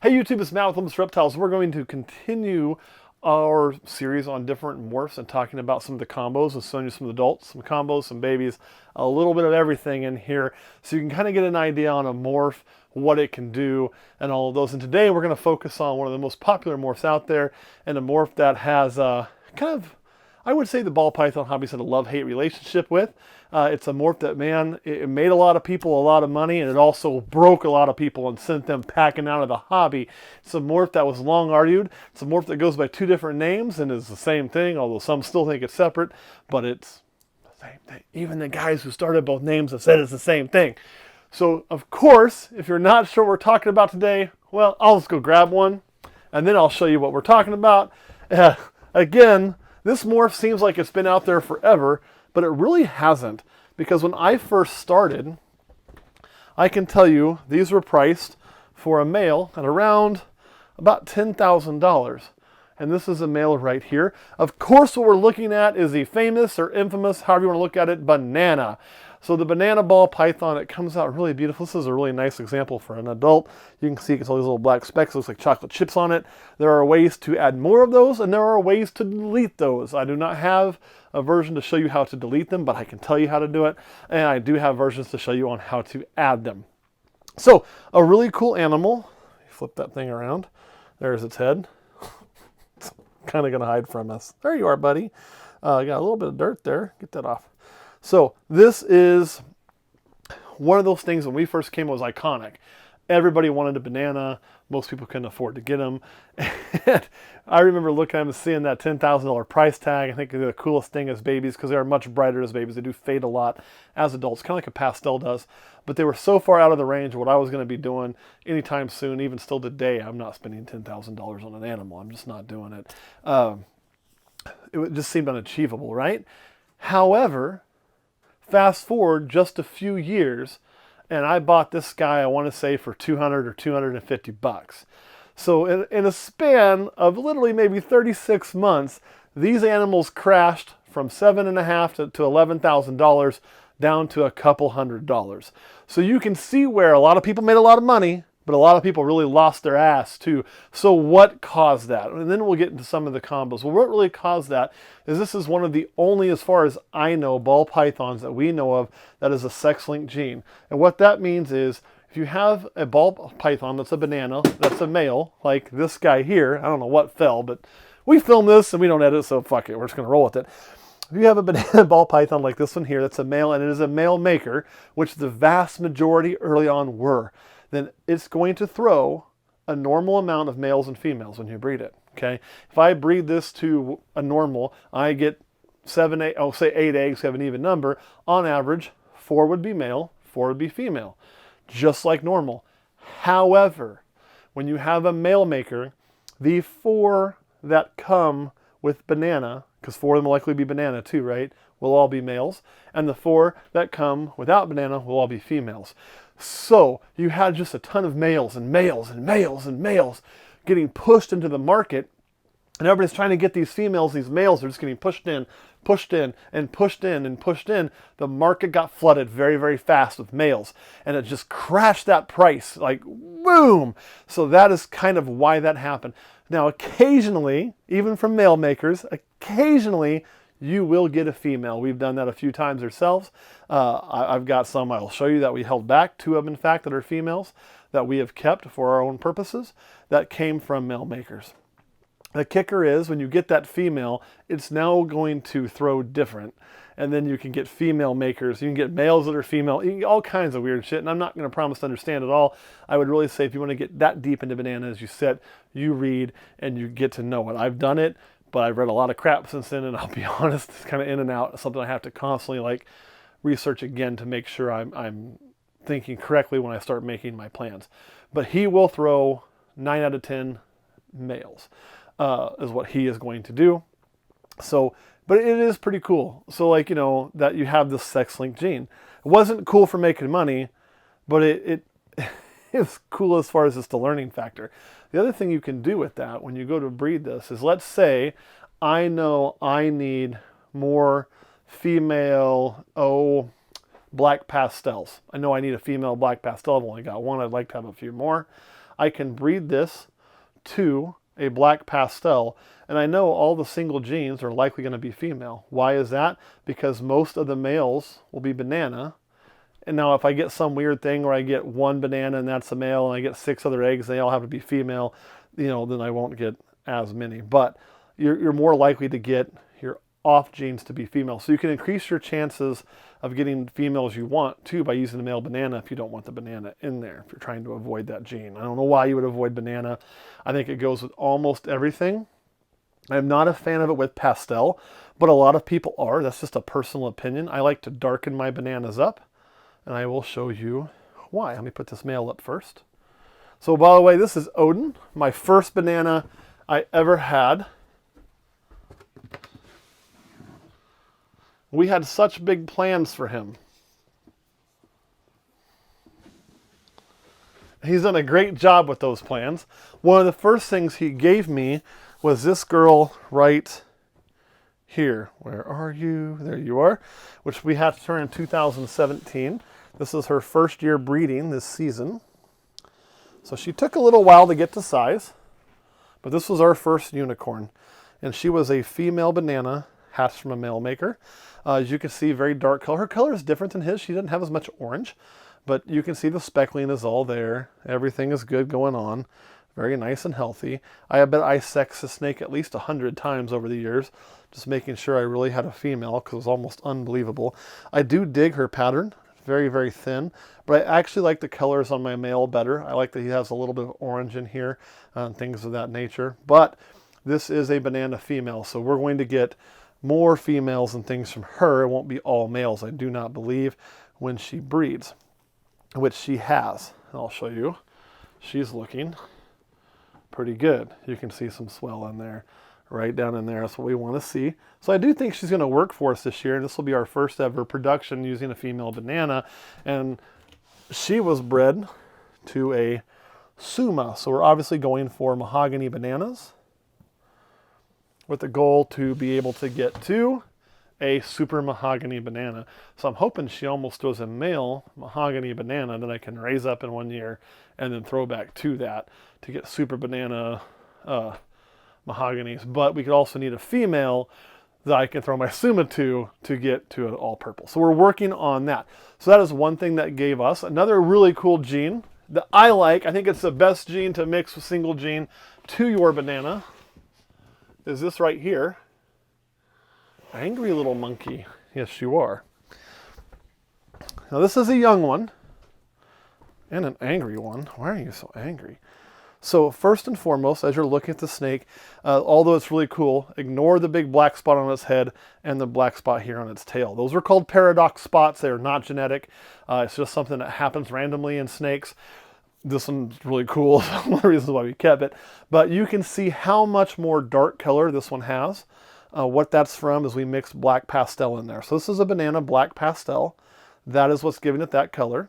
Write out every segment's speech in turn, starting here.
Hey YouTube, it's Matt with Olympus Reptiles. We're going to continue our series on different morphs and talking about some of the combos and showing you some adults, some combos, some babies, a little bit of everything in here so you can kind of get an idea on a morph, what it can do, and all of those. And today we're going to focus on one of the most popular morphs out there, and a morph that has kind of, I would say, the ball python hobby had a love-hate relationship with. It's a morph that, man, it made a lot of people a lot of money, and it also broke a lot of people and sent them packing out of the hobby. It's a morph that was long argued. It's a morph that goes by two different names and is the same thing, although some still think it's separate, but it's the same thing. Even the guys who started both names have said it's the same thing. So, of course, if you're not sure what we're talking about today, well, I'll just go grab one, and then I'll show you what we're talking about. Again, this morph seems like it's been out there forever, but it really hasn't, because when I first started, I can tell you these were priced for a male at around about $10,000. And this is a male right here. Of course, what we're looking at is the famous or infamous, however you want to look at it, banana. So the banana ball python, it comes out really beautiful. This is a really nice example for an adult. You can see it's all these little black specks, looks like chocolate chips on it. There are ways to add more of those, and there are ways to delete those. I do not have a version to show you how to delete them, but I can tell you how to do it. And I do have versions to show you on how to add them. So a really cool animal. Flip that thing around. There's its head. It's kind of going to hide from us. There you are, buddy. Got a little bit of dirt there. Get that off. So this is one of those things when we first came, it was iconic. Everybody wanted a banana. Most people couldn't afford to get them. And I remember looking at them and seeing that $10,000 price tag. I think they're the coolest thing as babies because they are much brighter as babies. They do fade a lot as adults, kind of like a pastel does. But they were so far out of the range of what I was going to be doing anytime soon. Even still today, I'm not spending $10,000 on an animal. I'm just not doing it. It just seemed unachievable, right? However, fast forward just a few years, and I bought this guy, I want to say, for 200 or 250 bucks. So in a span of literally maybe 36 months, these animals crashed from $7,500 to $11,000 down to a couple $100. So you can see where a lot of people made a lot of money, but a lot of people really lost their ass too. So what caused that? And then we'll get into some of the combos. Well, what really caused that is this is one of the only, as far as I know, ball pythons that we know of that is a sex-linked gene. And what that means is if you have a ball python that's a banana, that's a male, like this guy here, I don't know what fell, but we film this and we don't edit, so fuck it, we're just going to roll with it. If you have a banana ball python like this one here, that's a male, and it is a male maker, which the vast majority early on were, then it's going to throw a normal amount of males and females when you breed it, okay? If I breed this to a normal, I get 7, 8, oh, say 8 eggs, have an even number. On average, 4 would be male, 4 would be female, just like normal. However, when you have a male maker, the 4 that come with banana, because 4 of them will likely be banana too, right, will all be males, and the 4 that come without banana will all be females. So you had just a ton of males and males and males and males getting pushed into the market, and everybody's trying to get these females, these males are just getting pushed in, pushed in, and pushed in, and pushed in. The market got flooded very, very fast with males, and it just crashed that price, like boom. So that is kind of why that happened. Now, occasionally, even from male makers, occasionally you will get a female. We've done that a few times ourselves. I've got some I'll show you that we held back, 2 of them in fact that are females that we have kept for our own purposes that came from male makers. The kicker is when you get that female, it's now going to throw different. And then you can get female makers. You can get males that are female. You can get all kinds of weird shit. And I'm not going to promise to understand it all. I would really say if you want to get that deep into bananas, you sit, you read, and you get to know it. I've done it, but I've read a lot of crap since then. And I'll be honest, it's kind of in and out. It's something I have to constantly like research again to make sure I'm thinking correctly when I start making my plans. But he will throw 9 out of 10 males. Is what he is going to do. So, but it is pretty cool. So like, you know, that you have this sex-linked gene. It wasn't cool for making money, but it is cool as far as just the learning factor. The other thing you can do with that when you go to breed this is, let's say I know I need more female, black pastels. I know I need a female black pastel. I've only got one. I'd like to have a few more. I can breed this to a black pastel, and I know all the single genes are likely going to be female. Why is that? Because most of the males will be banana. And now if I get some weird thing where I get one banana and that's a male, and I get 6 other eggs, they all have to be female, you know, then I won't get as many. But you're more likely to get your off genes to be female. So you can increase your chances of getting females you want too by using the male banana if you don't want the banana in there, if you're trying to avoid that gene. I don't know why you would avoid banana. I think it goes with almost everything. I'm not a fan of it with pastel, but a lot of people are. That's just a personal opinion. I like to darken my bananas up, and I will show you why. Let me put this male up first. So by the way, this is Odin, my first banana I ever had. We had such big plans for him. He's done a great job with those plans. One of the first things he gave me was this girl right here. Where are you? There you are. Which we had to turn in 2017. This is her first year breeding this season. So she took a little while to get to size. But this was our first unicorn. And she was a female banana hatched from a male maker. As you can see, very dark color. Her color is different than his. She doesn't have as much orange. But you can see the speckling is all there. Everything is good going on. Very nice and healthy. I bet I sexed the snake at least 100 times over the years, just making sure I really had a female, because it was almost unbelievable. I do dig her pattern. Very, very thin. But I actually like the colors on my male better. I like that he has a little bit of orange in here and things of that nature. But this is a banana female, so we're going to get more females and things from her. It won't be all males, I do not believe, when she breeds, which she has. I'll show you. She's looking pretty good. You can see some swell in there, right down in there. That's what we want to see. So I do think she's going to work for us this year, and this will be our first ever production using a female banana. And she was bred to a Suma, so we're obviously going for mahogany bananas, with the goal to be able to get to a super mahogany banana. So I'm hoping she almost throws a male mahogany banana that I can raise up in 1 year and then throw back to that to get super banana mahoganies. But we could also need a female that I can throw my Suma to get to an all purple. So we're working on that. So that is one thing that gave us another really cool gene that I like. I think it's the best gene to mix with single gene to your banana. Is this right here. Angry little monkey. Yes, you are. Now this is a young one and an angry one. Why are you so angry? So first and foremost, as you're looking at the snake, although it's really cool, ignore the big black spot on its head and the black spot here on its tail. Those are called paradox spots. They are not genetic. It's just something that happens randomly in snakes. This one's really cool. One of the reasons why we kept it. But you can see how much more dark color this one has. What that's from is we mixed black pastel in there. So this is a banana black pastel. That is what's giving it that color.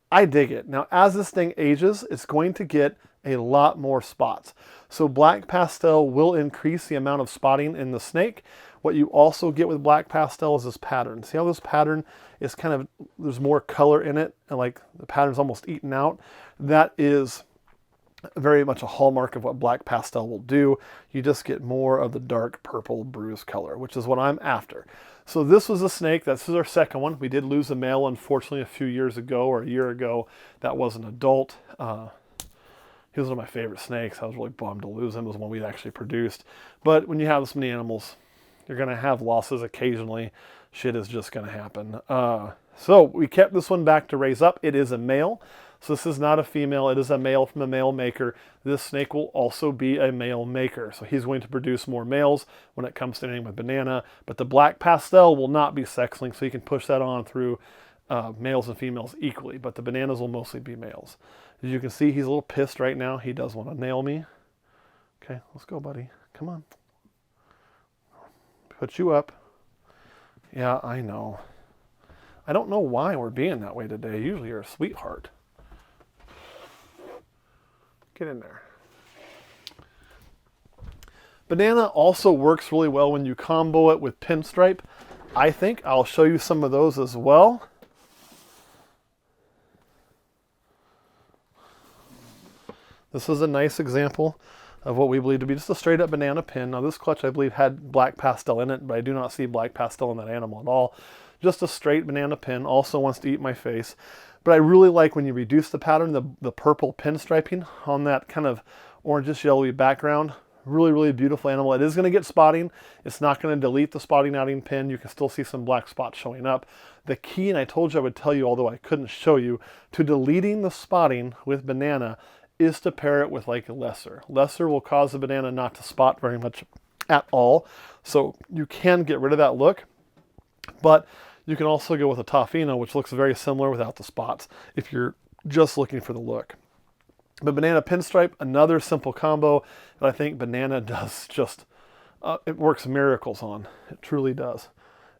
I dig it. Now, as this thing ages, it's going to get a lot more spots. So black pastel will increase the amount of spotting in the snake. What you also get with black pastel is this pattern. See how this pattern is kind of, there's more color in it, and like the pattern's almost eaten out? That is very much a hallmark of what black pastel will do. You just get more of the dark purple bruise color, which is what I'm after. So this was a snake. This is our second one. We did lose a male, unfortunately, a few years ago or a year ago. That was an adult. He was one of my favorite snakes. I was really bummed to lose him. It was one we actually produced. But when you have this many animals, you're going to have losses occasionally. Shit is just going to happen. So we kept this one back to raise up. It is a male. So this is not a female. It is a male from a male maker. This snake will also be a male maker. So he's going to produce more males when it comes to anything with banana. But the black pastel will not be sex-linked, so you can push that on through males and females equally. But the bananas will mostly be males. As you can see, he's a little pissed right now. He does want to nail me. Okay, let's go, buddy. Come on. Put you up. Yeah, I know. I don't know why we're being that way today. Usually you're a sweetheart. Get in there. Banana also works really well when you combo it with Pinstripe. I think I'll show you some of those as well. This is a nice example of what we believe to be just a straight up banana pin. Now this clutch I believe had black pastel in it, but I do not see black pastel in that animal at all. Just a straight banana pin. Also wants to eat my face. But I really like when you reduce the pattern, the purple pinstriping on that kind of orangish yellowy background. Really, really beautiful animal. It is going to get spotting. It's not going to delete the spotting outing pin. You can still see some black spots showing up. The key, and I told you I would tell you, although I couldn't show you, to deleting the spotting with banana is to pair it with like a lesser. Lesser will cause the banana not to spot very much at all. So you can get rid of that look, but you can also go with a Tofino, which looks very similar without the spots if you're just looking for the look. But banana pinstripe, another simple combo that I think banana does just, it works miracles on. It truly does.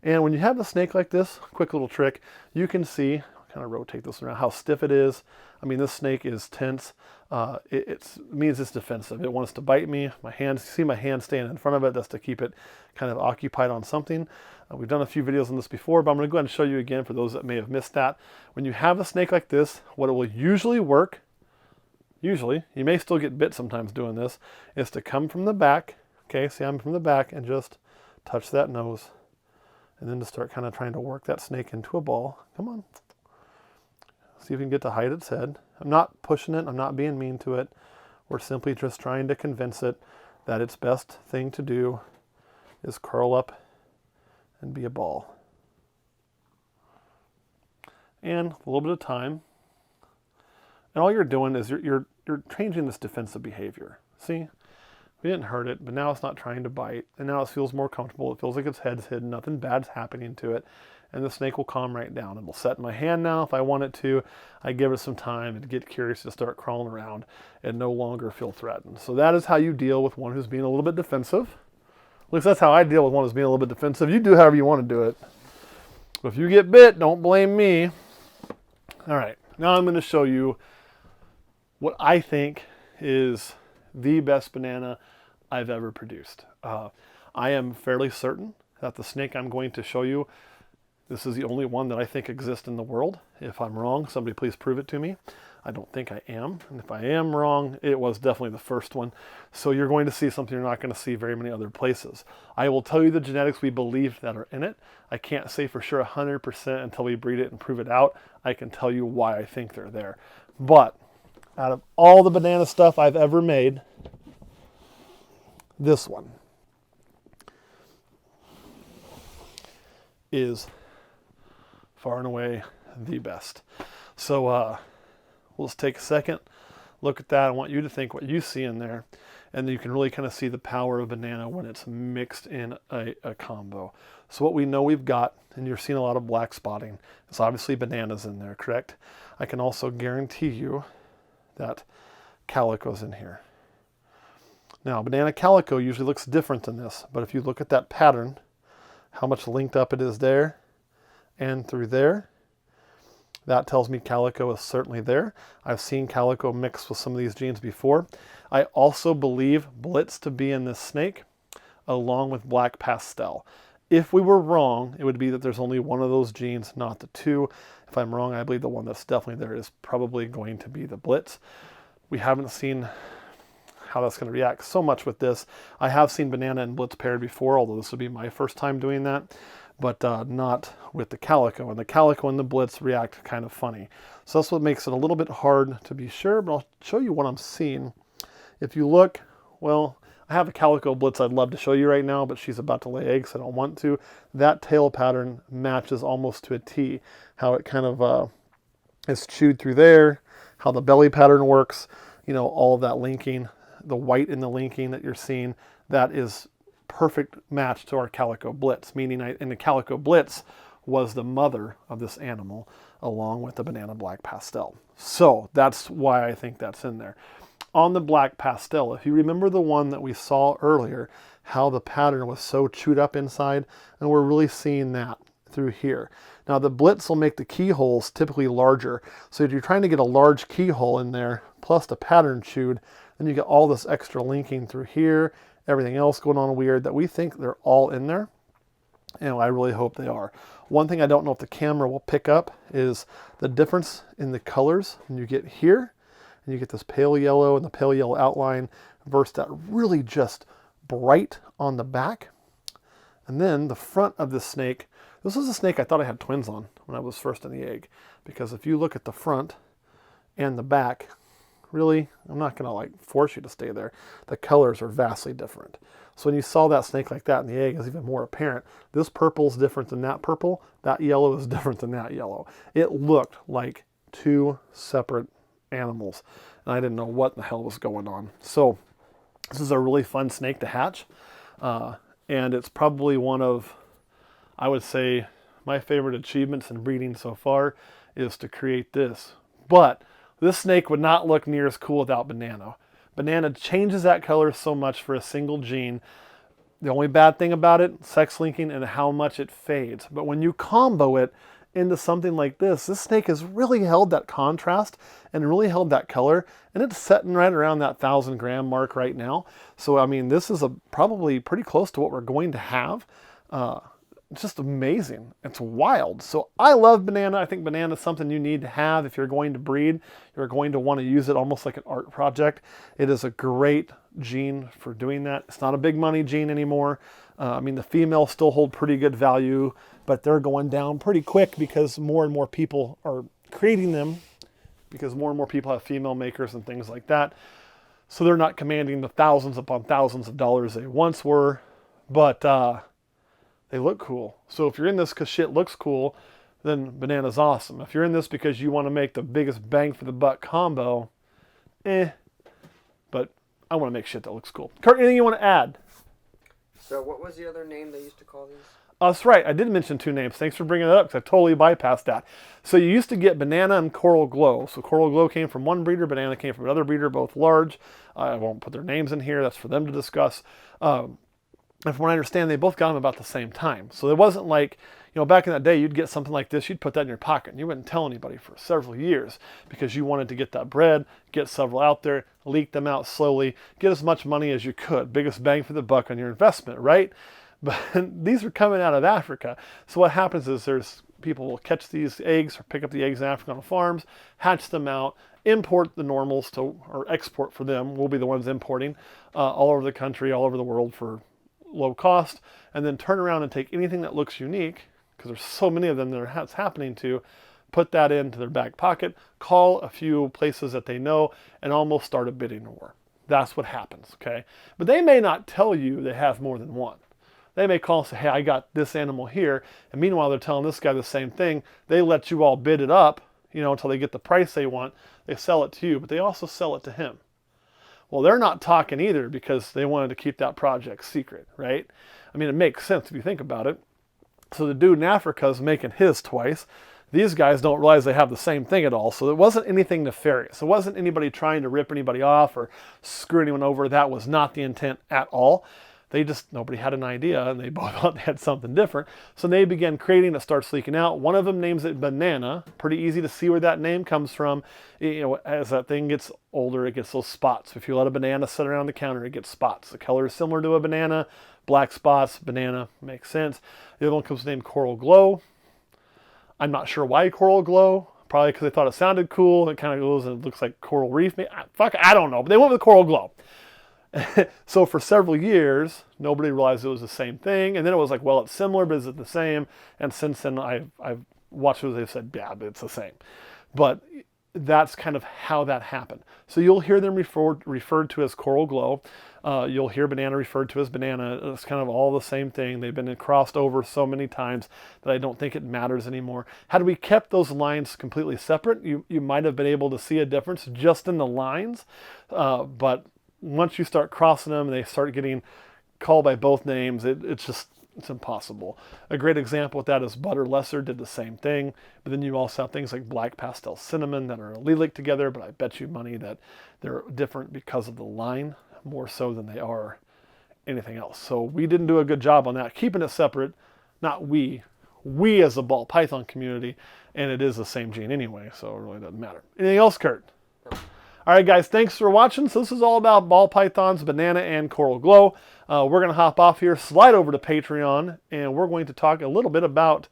And when you have a snake like this, quick little trick, you can see, kind of rotate this around, how stiff it is. I mean, this snake is tense. It means it's defensive. It wants to bite me. My hands, see my hand staying in front of it. That's to keep it kind of occupied on something. We've done a few videos on this before, but I'm going to go ahead and show you again for those that may have missed that. When you have a snake like this, what it will usually work, usually, you may still get bit sometimes doing this, is to come from the back. Okay, see, I'm from the back and just touch that nose. And then to start kind of trying to work that snake into a ball. Come on. See if we can get to hide its head. I'm not pushing it. I'm not being mean to it. We're simply just trying to convince it that its best thing to do is curl up and be a ball. And a little bit of time. And all you're doing is you're changing this defensive behavior. See? We didn't hurt it, but now it's not trying to bite. And now it feels more comfortable. It feels like its head's hidden. Nothing bad's happening to it. And the snake will calm right down. It will set in my hand now if I want it to. I give it some time and get curious to start crawling around and no longer feel threatened. So that is how you deal with one who's being a little bit defensive. At least that's how I deal with one who's being a little bit defensive. You do however you want to do it. But if you get bit, don't blame me. All right, now I'm going to show you what I think is the best banana I've ever produced. I am fairly certain that the snake I'm going to show you, this is the only one that I think exists in the world. If I'm wrong, somebody please prove it to me. I don't think I am. And if I am wrong, it was definitely the first one. So you're going to see something you're not going to see very many other places. I will tell you the genetics we believe that are in it. I can't say for sure 100% until we breed it and prove it out. I can tell you why I think they're there. But out of all the banana stuff I've ever made, this one is far and away the best. So we'll just take a second, look at that. I want you to think what you see in there, and then you can really kind of see the power of banana when it's mixed in a combo. So what we know we've got, and you're seeing a lot of black spotting, it's obviously bananas in there, correct? I can also guarantee you that calico's in here. Now, banana calico usually looks different than this, but if you look at that pattern, how much linked up it is there and through there, that tells me calico is certainly there. I've seen calico mixed with some of these genes before. I also believe blitz to be in this snake, along with black pastel. If we were wrong, it would be that there's only one of those genes, not the two. If I'm wrong, I believe the one that's definitely there is probably going to be the blitz. We haven't seen how that's going to react so much with this. I have seen banana and blitz paired before, although this would be my first time doing that, but not with the calico. And the calico and the blitz react kind of funny. So that's what makes it a little bit hard to be sure, but I'll show you what I'm seeing. If you look, well, I have a calico blitz I'd love to show you right now, but she's about to lay eggs, so I don't want to. That tail pattern matches almost to a T. How it kind of is chewed through there, how the belly pattern works, you know, all of that linking, the white in the linking that you're seeing, that is perfect match to our calico blitz, meaning and the calico blitz was the mother of this animal along with the banana black pastel. So that's why I think that's in there. On the black pastel, if you remember the one that we saw earlier, how the pattern was so chewed up inside, and we're really seeing that through here. Now the blitz will make the keyholes typically larger. So if you're trying to get a large keyhole in there, plus the pattern chewed, then you get all this extra linking through here, everything else going on weird that we think they're all in there. And I really hope they are. One thing I don't know if the camera will pick up is the difference in the colors when you get here and you get this pale yellow and the pale yellow outline versus that really just bright on the back. And then the front of this snake, this is a snake I thought I had twins on when I was first in the egg, because if you look at the front and the back, really, I'm not gonna like force you to stay there. The colors are vastly different. So when you saw that snake like that in the egg, it's even more apparent. This purple is different than that purple. That yellow is different than that yellow. It looked like two separate animals, and I didn't know what the hell was going on. So this is a really fun snake to hatch, and it's probably one of, I would say, my favorite achievements in breeding so far is to create this. But this snake would not look near as cool without Banana. Banana changes that color so much for a single gene. The only bad thing about it, sex linking and how much it fades. But when you combo it into something like this snake has really held that contrast and really held that color, and it's setting right around that 1,000 gram mark right now. So I mean, this is probably pretty close to what we're going to have. It's just amazing. It's wild. So I love Banana. I think Banana is something you need to have if you're going to breed. You're going to want to use it almost like an art project. It is a great gene for doing that. It's not a big money gene anymore. I mean, the females still hold pretty good value, but they're going down pretty quick because more and more people are creating them, because more and more people have female makers and things like that. So they're not commanding the thousands upon thousands of dollars they once were, but they look cool. So if you're in this because shit looks cool, then Banana's awesome. If you're in this because you want to make the biggest bang for the buck combo, but I want to make shit that looks cool. Kurt, anything you want to add? So what was the other name they used to call these? That's right. I did mention two names. Thanks for bringing that up because I totally bypassed that. So you used to get Banana and Coral Glow. So Coral Glow came from one breeder. Banana came from another breeder, both large. I won't put their names in here. That's for them to discuss. And from what I understand, they both got them about the same time. So it wasn't like, you know, back in that day, you'd get something like this, you'd put that in your pocket, and you wouldn't tell anybody for several years because you wanted to get that bred, get several out there, leak them out slowly, get as much money as you could. Biggest bang for the buck on your investment, right? But these are coming out of Africa. So what happens is there's people will catch these eggs or pick up the eggs in Africa on farms, hatch them out, import the normals to, or export for them. We'll be the ones importing all over the country, all over the world for low cost, and then turn around and take anything that looks unique, because there's so many of them that it's happening to, put that into their back pocket, call a few places that they know, and almost start a bidding war. That's what happens, okay? But they may not tell you they have more than one. They may call and say, hey, I got this animal here, and meanwhile they're telling this guy the same thing. They let you all bid it up, you know, until they get the price they want. They sell it to you, but they also sell it to him. Well, they're not talking either because they wanted to keep that project secret, right? I mean, it makes sense if you think about it. So the dude in Africa is making his twice. These guys don't realize they have the same thing at all. So it wasn't anything nefarious. It wasn't anybody trying to rip anybody off or screw anyone over. That was not the intent at all. They just, nobody had an idea, and they both thought they had something different. So they began creating, it starts leaking out. One of them names it Banana. Pretty easy to see where that name comes from. You know, as that thing gets older, it gets those spots. If you let a banana sit around the counter, it gets spots. The color is similar to a banana, black spots, banana, makes sense. The other one comes named Coral Glow. I'm not sure why Coral Glow. Probably because they thought it sounded cool. It kind of goes and it looks like coral reef. I don't know, but they went with Coral Glow. So for several years, nobody realized it was the same thing. And then it was like, well, it's similar, but is it the same? And since then, I've watched what they've said, yeah, but it's the same. But that's kind of how that happened. So you'll hear them referred to as Coral Glow. You'll hear Banana referred to as Banana. It's kind of all the same thing. They've been crossed over so many times that I don't think it matters anymore. Had we kept those lines completely separate, you might have been able to see a difference just in the lines. But once you start crossing them and they start getting called by both names, it's impossible. A great example with that is Butter Lesser did the same thing, but then you also have things like Black Pastel Cinnamon that are allelic together, but I bet you money that they're different because of the line, more so than they are anything else. So we didn't do a good job on that, keeping it separate. Not we as the ball python community, and it is the same gene anyway, so it really doesn't matter. Anything else, Kurt? All right, guys, thanks for watching. So this is all about ball pythons, Banana, and Coral Glow. We're going to hop off here, slide over to Patreon, and we're going to talk a little bit about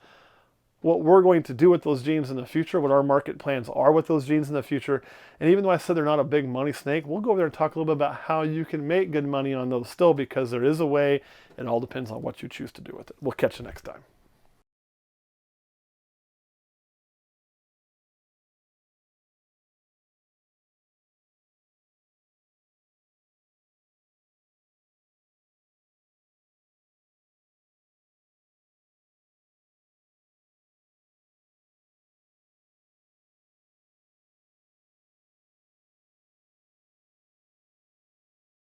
what we're going to do with those genes in the future, what our market plans are with those genes in the future. And even though I said they're not a big money snake, we'll go over there and talk a little bit about how you can make good money on those still, because there is a way. It all depends on what you choose to do with it. We'll catch you next time.